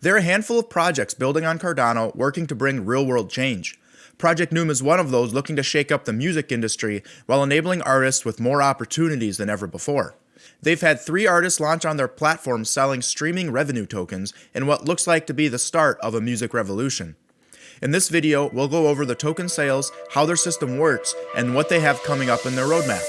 There are a handful of projects building on Cardano working to bring real-world change. Project Newm is one of those looking to shake up the music industry while enabling artists with more opportunities than ever before. They've had 3 artists launch on their platform selling streaming revenue tokens in what looks like to be the start of a music revolution. In this video, we'll go over the token sales, how their system works, and what they have coming up in their roadmap.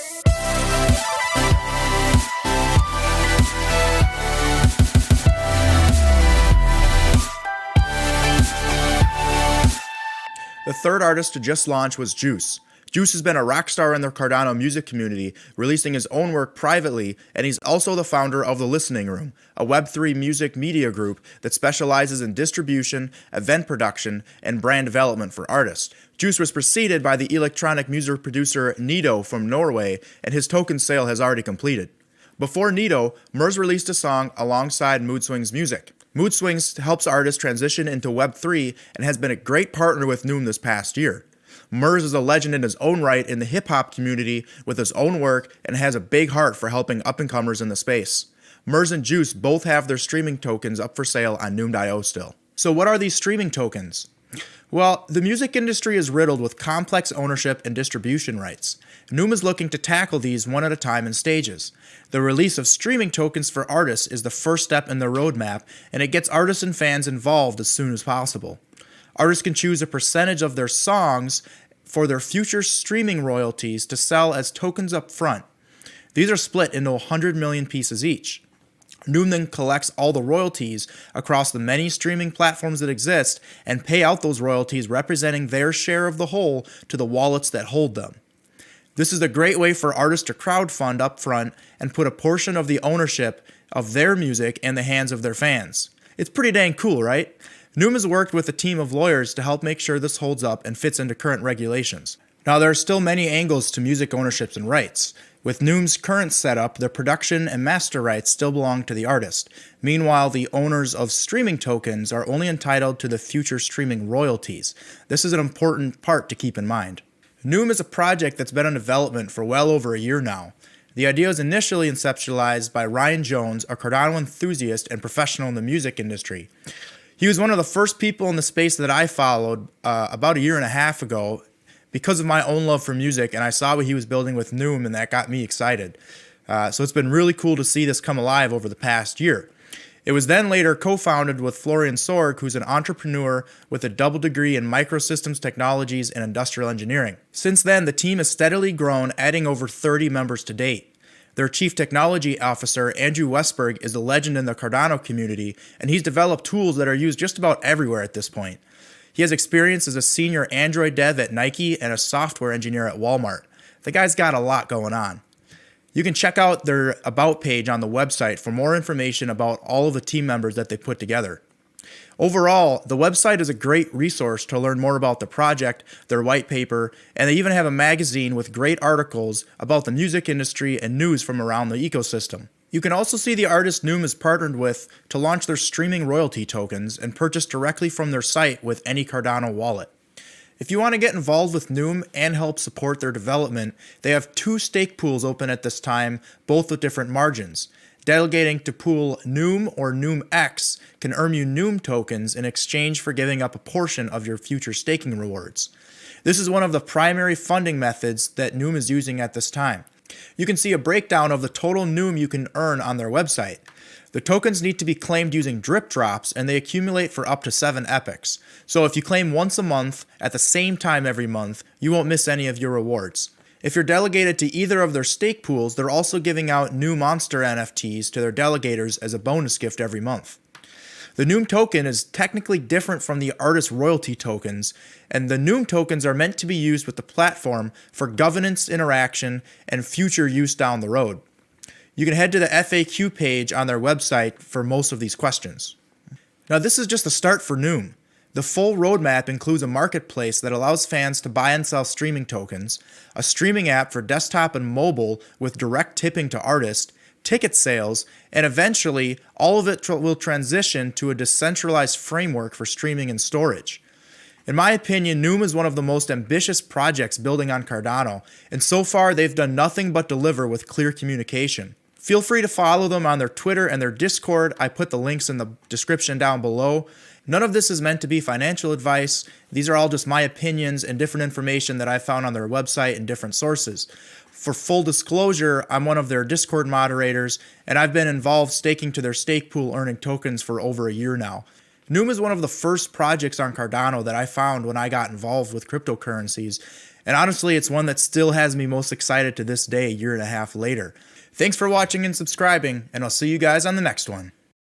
The third artist to just launch was Juice. Juice has been a rock star in the Cardano music community, releasing his own work privately, and he's also the founder of The Listening Room, a Web3 music media group that specializes in distribution, event production, and brand development for artists. Juice was preceded by the electronic music producer Nito from Norway, and his token sale has already completed. Before Nito, Murs released a song alongside Mood Swings Music. Mood Swings helps artists transition into Web3 and has been a great partner with Newm this past year. Murs is a legend in his own right in the hip-hop community with his own work and has a big heart for helping up-and-comers in the space. Murs and Juice both have their streaming tokens up for sale on Newm.io still. So what are these streaming tokens? Well, the music industry is riddled with complex ownership and distribution rights. Newm is looking to tackle these one at a time in stages. The release of streaming tokens for artists is the first step in their roadmap, and it gets artists and fans involved as soon as possible. Artists can choose a percentage of their songs for their future streaming royalties to sell as tokens up front. These are split into 100 million pieces each. Newm then collects all the royalties across the many streaming platforms that exist and pay out those royalties representing their share of the whole to the wallets that hold them. This is a great way for artists to crowdfund up front and put a portion of the ownership of their music in the hands of their fans. It's pretty dang cool, right? Newm has worked with a team of lawyers to help make sure this holds up and fits into current regulations. Now, there are still many angles to music ownerships and rights. With Newm's current setup, the production and master rights still belong to the artist. Meanwhile, the owners of streaming tokens are only entitled to the future streaming royalties. This is an important part to keep in mind. Newm is a project that's been in development for well over a year now. The idea was initially conceptualized by Ryan Jones, a Cardano enthusiast and professional in the music industry. He was one of the first people in the space that I followed about a year and a half ago because of my own love for music, and I saw what he was building with Newm, and that got me excited. So it's been really cool to see this come alive over the past year. It was then later co-founded with Florian Sorg, who's an entrepreneur with a double degree in microsystems technologies and industrial engineering. Since then, the team has steadily grown, adding over 30 members to date. Their chief technology officer, Andrew Westberg, is a legend in the Cardano community, and he's developed tools that are used just about everywhere at this point. He has experience as a senior Android dev at Nike and a software engineer at Walmart. The guy's got a lot going on. You can check out their About page on the website for more information about all of the team members that they put together. Overall, the website is a great resource to learn more about the project, their white paper, and they even have a magazine with great articles about the music industry and news from around the ecosystem. You can also see the artist Newm is partnered with to launch their streaming royalty tokens and purchase directly from their site with any Cardano wallet. If you want to get involved with Newm and help support their development, they have 2 stake pools open at this time, both with different margins. Delegating to pool Newm or NewmX can earn you Newm tokens in exchange for giving up a portion of your future staking rewards. This is one of the primary funding methods that Newm is using at this time. You can see a breakdown of the total Newm you can earn on their website. The tokens need to be claimed using drip drops, and they accumulate for up to 7 epochs. So if you claim once a month at the same time every month, you won't miss any of your rewards. If you're delegated to either of their stake pools, they're also giving out new monster NFTs to their delegators as a bonus gift every month. The Newm token is technically different from the artist royalty tokens, and the Newm tokens are meant to be used with the platform for governance interaction and future use down the road. You can head to the FAQ page on their website for most of these questions. Now, this is just the start for Newm. The full roadmap includes a marketplace that allows fans to buy and sell streaming tokens, a streaming app for desktop and mobile with direct tipping to artists, ticket sales, and eventually all of it will transition to a decentralized framework for streaming and storage. In my opinion, Newm is one of the most ambitious projects building on Cardano, and so far they've done nothing but deliver with clear communication. Feel free to follow them on their Twitter and their Discord. I put the links in the description down below. None of this is meant to be financial advice. These are all just my opinions and different information that I found on their website and different sources. For full disclosure, I'm one of their Discord moderators, and I've been involved staking to their stake pool earning tokens for over a year now. Newm is one of the first projects on Cardano that I found when I got involved with cryptocurrencies, and honestly, it's one that still has me most excited to this day, a year and a half later. Thanks for watching and subscribing, and I'll see you guys on the next one.